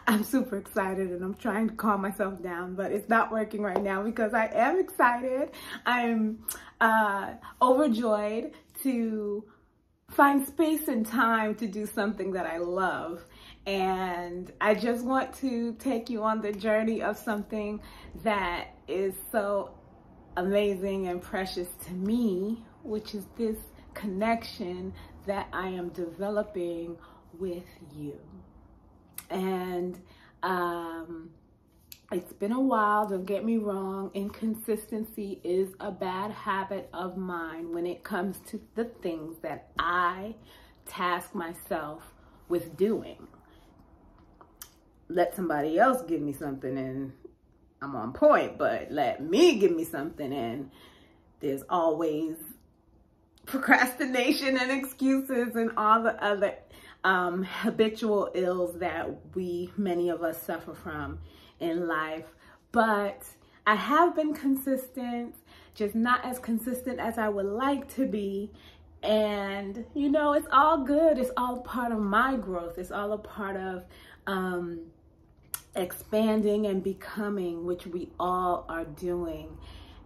I'm super excited and I'm trying to calm myself down, but it's not working right now because I am excited. I'm overjoyed to find space and time to do something that I love. And I just want to take you on the journey of something that is so amazing and precious to me, which is this connection that I am developing with you. And it's been a while, don't get me wrong. Inconsistency is a bad habit of mine when it comes to the things that I task myself with doing. Let somebody else give me something and I'm on point, but let me give me something and there's always procrastination and excuses and all the other habitual ills that many of us suffer from in life. But I have been consistent, just not as consistent as I would like to be. And you know, it's all good. It's all part of my growth. It's all a part of expanding and becoming, which we all are doing.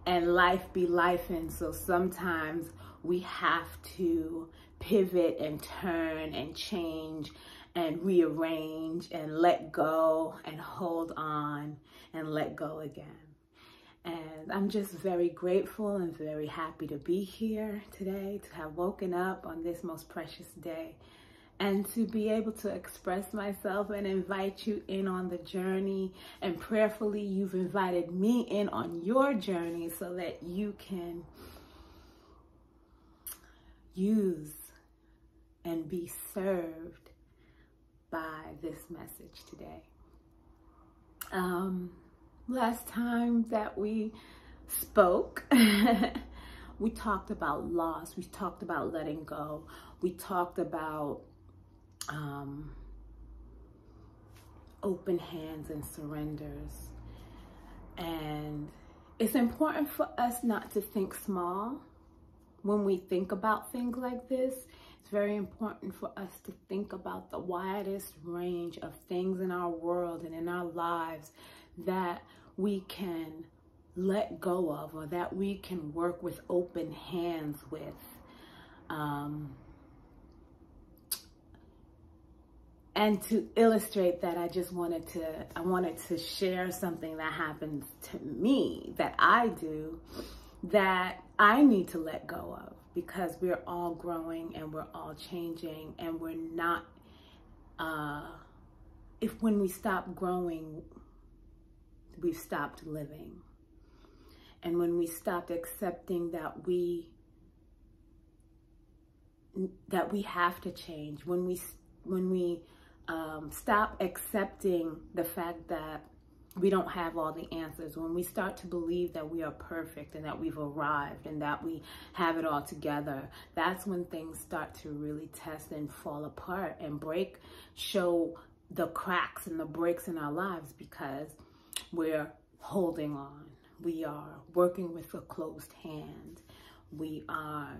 And life be lifing. So sometimes we have to pivot and turn and change and rearrange and let go and hold on and let go again. And I'm just very grateful and very happy to be here today, to have woken up on this most precious day and to be able to express myself and invite you in on the journey. And prayerfully, you've invited me in on your journey so that you can use and be served by this message today. Last time that we spoke, we talked about loss. We talked about letting go. We talked about open hands and surrenders. And it's important for us not to think small when we think about things like this. It's very important for us to think about the widest range of things in our world and in our lives that we can let go of, or that we can work with open hands with. And to illustrate that, I wanted to share something that happens to me, that I do, that I need to let go of, because we're all growing and we're all changing, and we're not, when we stop growing, we've stopped living. And when we stopped accepting that we have to change, when we stop accepting the fact that we don't have all the answers, when we start to believe that we are perfect and that we've arrived and that we have it all together, that's when things start to really test and fall apart and show the cracks and the breaks in our lives, because we're holding on. We are working with a closed hand. We are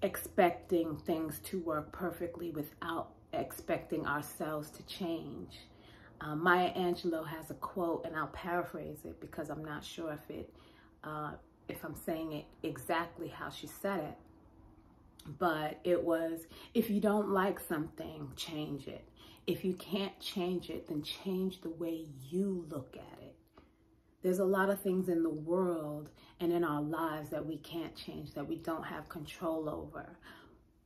expecting things to work perfectly without expecting ourselves to change. Maya Angelou has a quote, and I'll paraphrase it because I'm not sure if I'm saying it exactly how she said it. But it was, if you don't like something, change it. If you can't change it, then change the way you look at it. There's a lot of things in the world and in our lives that we can't change, that we don't have control over.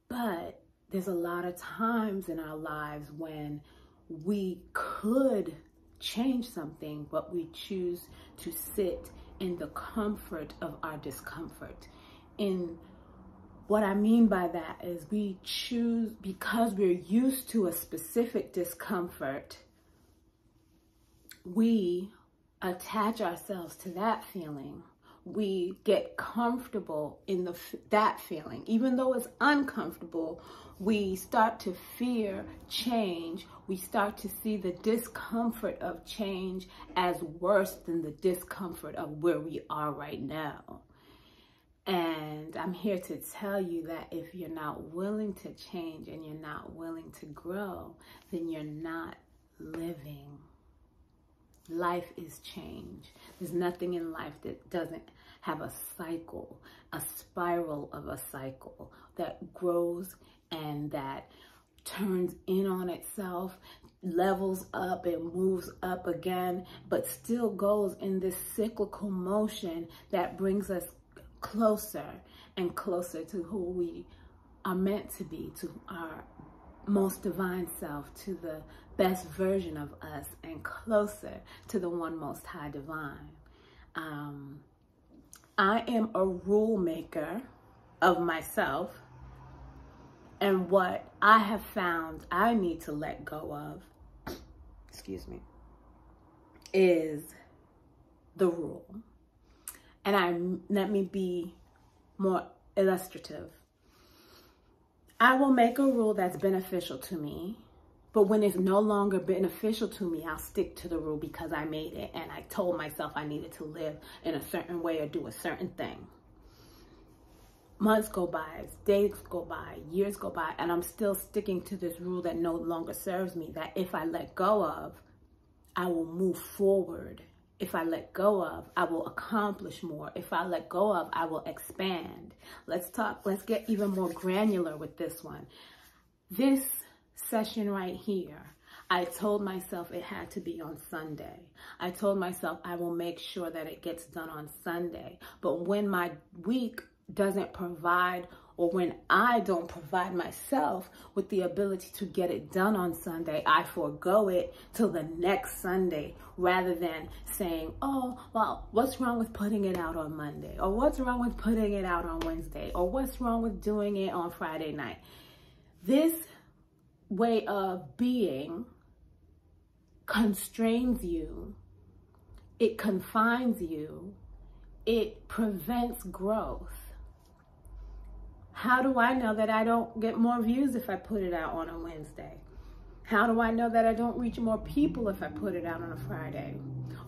But there's a lot of times in our lives when we could change something, but we choose to sit in the comfort of our discomfort. And what I mean by that is we choose, because we're used to a specific discomfort, we attach ourselves to that feeling. We get comfortable in that feeling. Even though it's uncomfortable, we start to fear change. We start to see the discomfort of change as worse than the discomfort of where we are right now. And I'm here to tell you that if you're not willing to change and you're not willing to grow, then you're not living. Life is change. There's nothing in life that doesn't have a cycle, a spiral of a cycle that grows and that turns in on itself, levels up and moves up again, but still goes in this cyclical motion that brings us closer and closer to who we are meant to be, to our most divine self, to the best version of us, and closer to the one most high divine. I am a rule maker of myself, and what I have found I need to let go of, is the rule. And let me be more illustrative. I will make a rule that's beneficial to me, but when it's no longer beneficial to me, I'll stick to the rule because I made it and I told myself I needed to live in a certain way or do a certain thing. Months go by, days go by, years go by, and I'm still sticking to this rule that no longer serves me, that if I let go of, I will move forward. If I let go of, I will accomplish more. If I let go of, I will expand. Let's get even more granular with this one. This session right here, I told myself it had to be on Sunday. I told myself I will make sure that it gets done on Sunday. But when my week doesn't provide, or when I don't provide myself with the ability to get it done on Sunday, I forego it till the next Sunday, rather than saying, oh, well, what's wrong with putting it out on Monday? Or what's wrong with putting it out on Wednesday? Or what's wrong with doing it on Friday night? This way of being constrains you, it confines you, it prevents growth. How do I know that I don't get more views if I put it out on a Wednesday? How do I know that I don't reach more people if I put it out on a Friday?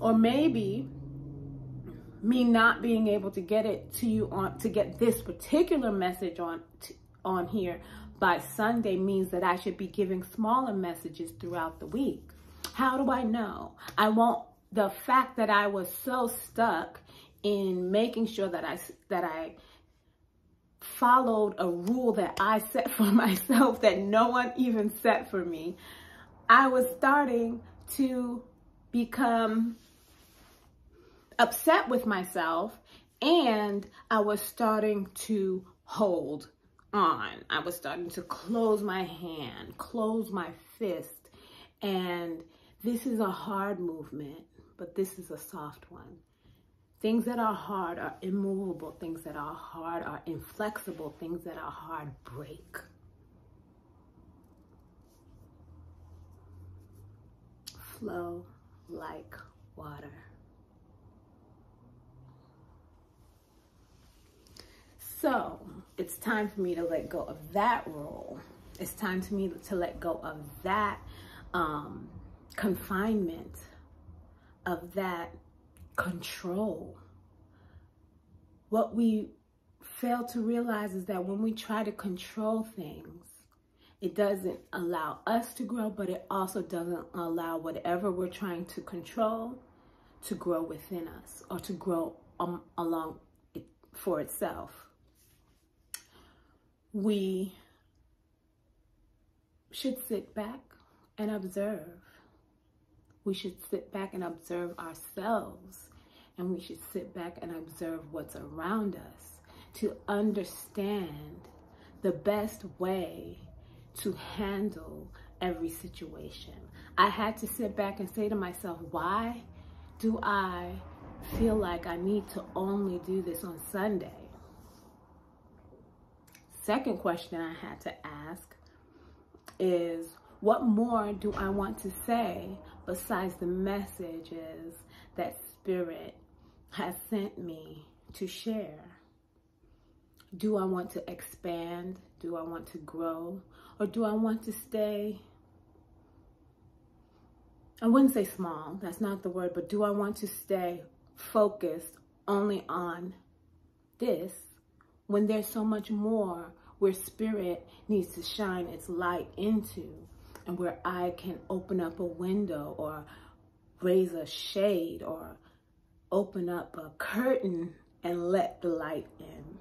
Or maybe me not being able to get it to you to get this particular message on here by Sunday means that I should be giving smaller messages throughout the week. How do I know? The fact that I was so stuck in making sure that I followed a rule that I set for myself that no one even set for me, I was starting to become upset with myself, and I was starting to hold on. I was starting to close my hand, close my fist, and this is a hard movement, but this is a soft one. Things that are hard are immovable. Things that are hard are inflexible. Things that are hard break. Flow like water. So it's time for me to let go of that rule. It's time for me to let go of that confinement, of that control. What we fail to realize is that when we try to control things, it doesn't allow us to grow, but it also doesn't allow whatever we're trying to control to grow within us, or to grow along it for itself. We should sit back and observe. We should sit back and observe ourselves, and we should sit back and observe what's around us to understand the best way to handle every situation. I had to sit back and say to myself, why do I feel like I need to only do this on Sunday? Second question I had to ask is, what more do I want to say besides the messages that Spirit has sent me to share? Do I want to expand? Do I want to grow? Or do I want to stay, I wouldn't say small, that's not the word, but do I want to stay focused only on this when there's so much more where Spirit needs to shine its light into? and where I can open up a window or raise a shade or open up a curtain and let the light in.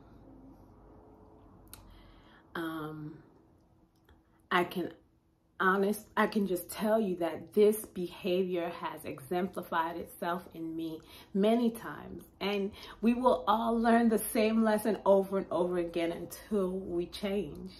I can just tell you that this behavior has exemplified itself in me many times, and we will all learn the same lesson over and over again until we change.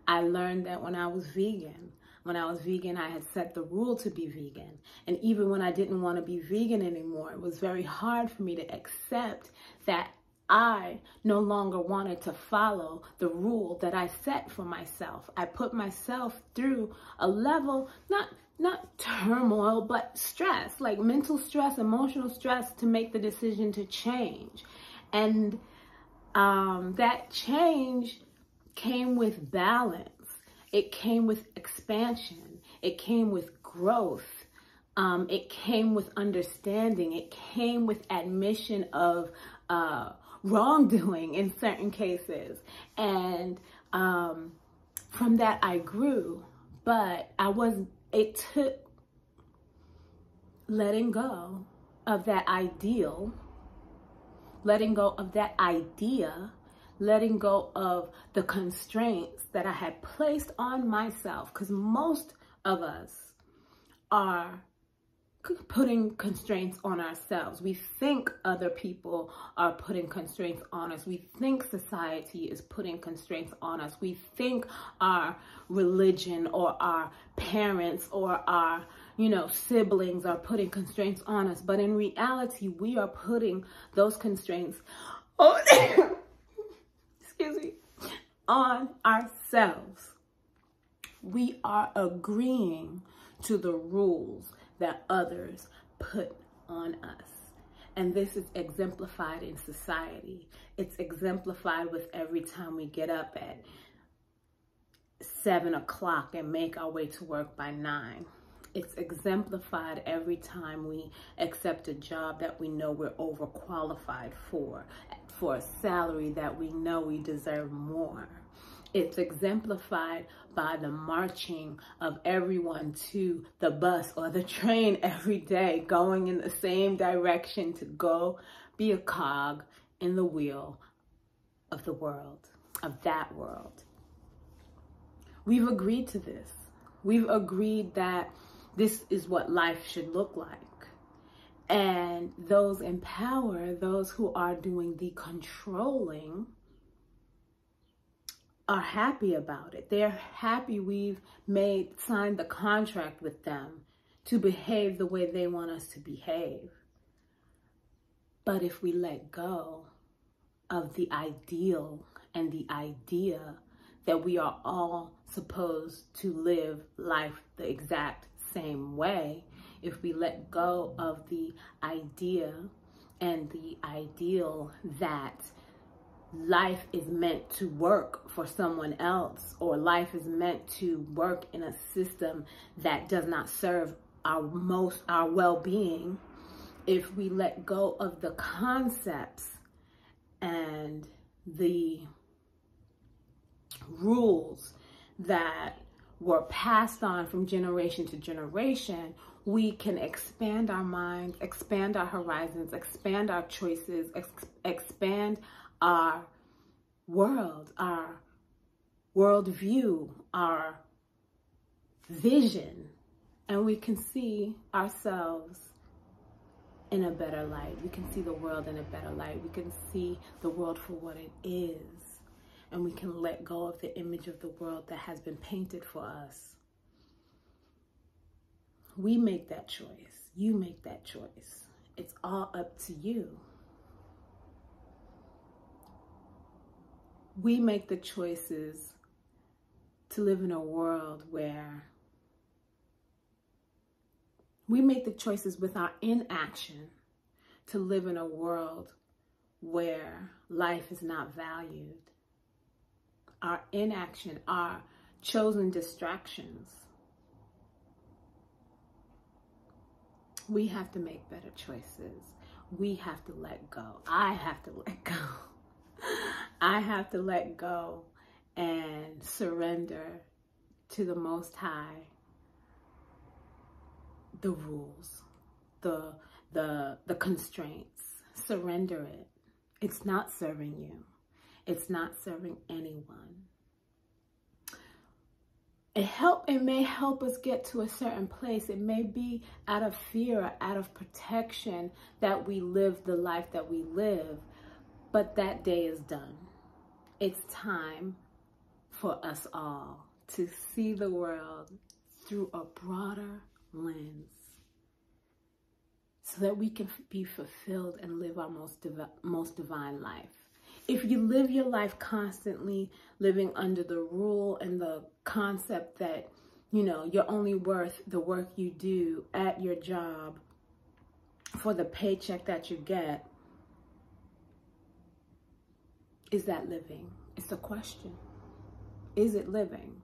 I learned that when I was vegan. When I was vegan, I had set the rule to be vegan. And even when I didn't want to be vegan anymore, it was very hard for me to accept that I no longer wanted to follow the rule that I set for myself. I put myself through a level, not turmoil, but stress, like mental stress, emotional stress, to make the decision to change. And that change came with balance. It came with expansion. It came with growth. It came with understanding. It came with admission of wrongdoing in certain cases. And from that I grew, but it took letting go of that ideal, letting go of that idea, letting go of the constraints that I had placed on myself, because most of us are putting constraints on ourselves. We think other people are putting constraints on us. We think society is putting constraints on us. We think our religion or our parents or our, siblings are putting constraints on us. But in reality, we are putting those constraints on ourselves. We are agreeing to the rules that others put on us. And this is exemplified in society. It's exemplified with every time we get up at 7 o'clock and make our way to work by 9. It's exemplified every time we accept a job that we know we're overqualified for a salary that we know we deserve more. It's exemplified by the marching of everyone to the bus or the train every day, going in the same direction to go be a cog in the wheel of the world, of that world. We've agreed to this. We've agreed that this is what life should look like. And those in power, those who are doing the controlling, are happy about it. They're happy we've signed the contract with them to behave the way they want us to behave. But if we let go of the ideal and the idea that we are all supposed to live life the exact same way, if we let go of the idea and the ideal that life is meant to work for someone else, or life is meant to work in a system that does not serve our well-being, if we let go of the concepts and the rules that were passed on from generation to generation, we can expand our minds, expand our horizons, expand our choices, expand our world, our worldview, our vision, and we can see ourselves in a better light. We can see the world in a better light. We can see the world for what it is, and we can let go of the image of the world that has been painted for us. We make that choice. You make that choice. It's all up to you. We make the choices to live in a world where we make the choices with our inaction to live in a world where life is not valued. Our inaction, our chosen distractions. We have to make better choices. We have to let go. I have to let go. I have to let go and surrender to the Most High the rules, the constraints. Surrender it. It's not serving you. It's not serving anyone. It may help us get to a certain place. It may be out of fear, out of protection that we live the life that we live, but that day is done. It's time for us all to see the world through a broader lens so that we can be fulfilled and live our most divine life. If you live your life constantly living under the rule and the concept that, you know, you're only worth the work you do at your job for the paycheck that you get, is that living? It's a question. Is it living?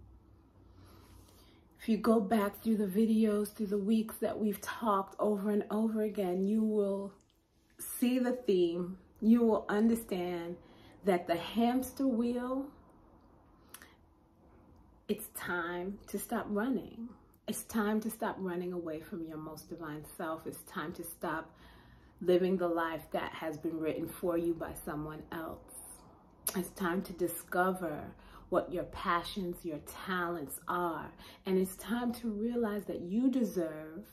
If you go back through the videos, through the weeks that we've talked over and over again, you will see the theme. You will understand that the hamster wheel, it's time to stop running. It's time to stop running away from your most divine self. It's time to stop living the life that has been written for you by someone else. It's time to discover what your passions, your talents are. And it's time to realize that you deserve.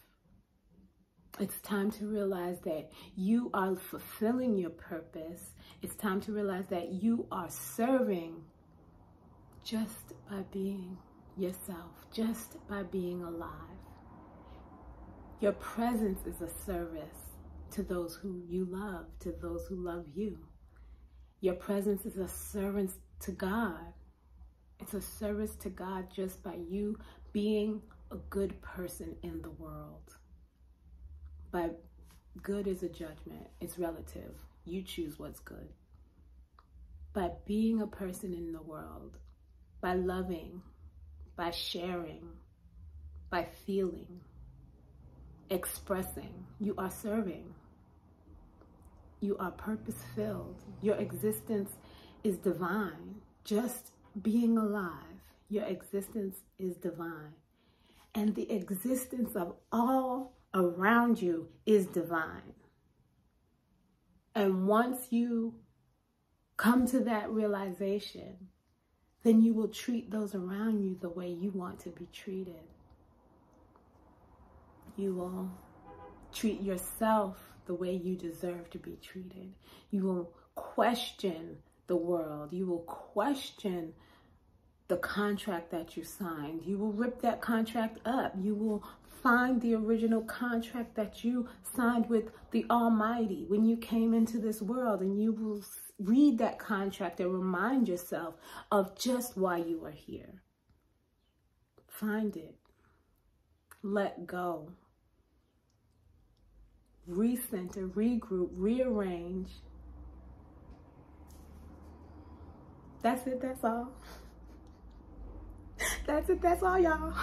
It's time to realize that you are fulfilling your purpose. It's time to realize that you are serving just by being yourself, just by being alive. Your presence is a service to those who you love, to those who love you. Your presence is a service to God. It's a service to God just by you being a good person in the world. But good is a judgment. It's relative. You choose what's good. By being a person in the world, by loving, by sharing, by feeling, expressing, you are serving. You are purpose-filled. Your existence is divine. Just being alive, your existence is divine. And the existence of all around you is divine. And once you come to that realization, then you will treat those around you the way you want to be treated. You will treat yourself the way you deserve to be treated. You will question the world. You will question the contract that you signed. You will rip that contract up. You will find the original contract that you signed with the Almighty when you came into this world, and you will read that contract and remind yourself of just why you are here. Find it. Let go. Recenter, regroup, rearrange. That's it, that's all. That's it, that's all, y'all.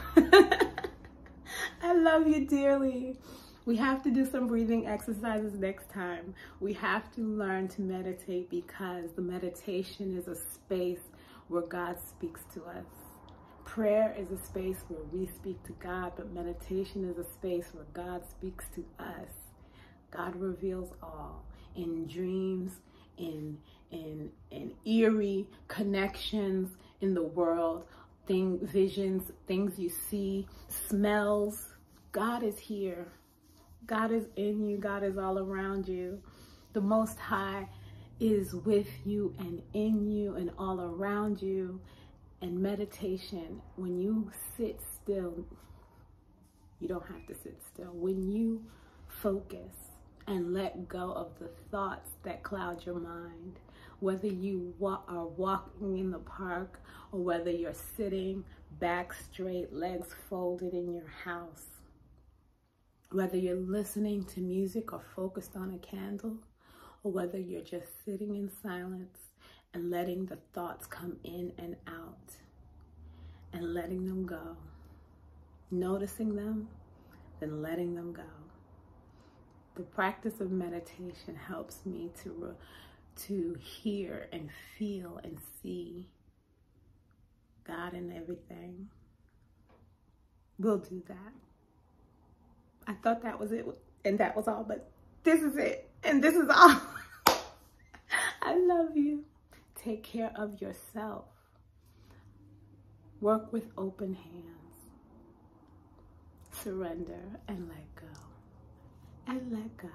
I love you dearly. We have to do some breathing exercises next time. We have to learn to meditate, because the meditation is a space where God speaks to us. Prayer is a space where we speak to God, but meditation is a space where God speaks to us. God reveals all in dreams, in eerie connections in the world, visions, things you see, smells. God is here. God is in you. God is all around you. The Most High is with you and in you and all around you. And meditation, when you sit still, you don't have to sit still. When you focus and let go of the thoughts that cloud your mind, whether you are walking in the park or whether you're sitting back straight, legs folded in your house, whether you're listening to music or focused on a candle, or whether you're just sitting in silence and letting the thoughts come in and out and letting them go, noticing them, then letting them go. The practice of meditation helps me to hear and feel and see God in everything. We'll do that. I thought that was it and that was all, but this is it and this is all. I love you. Take care of yourself. Work with open hands. Surrender and let go. And let God.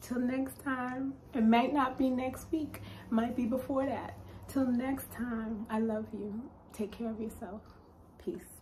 Till next time. It might not be next week. It might be before that. Till next time. I love you. Take care of yourself. Peace.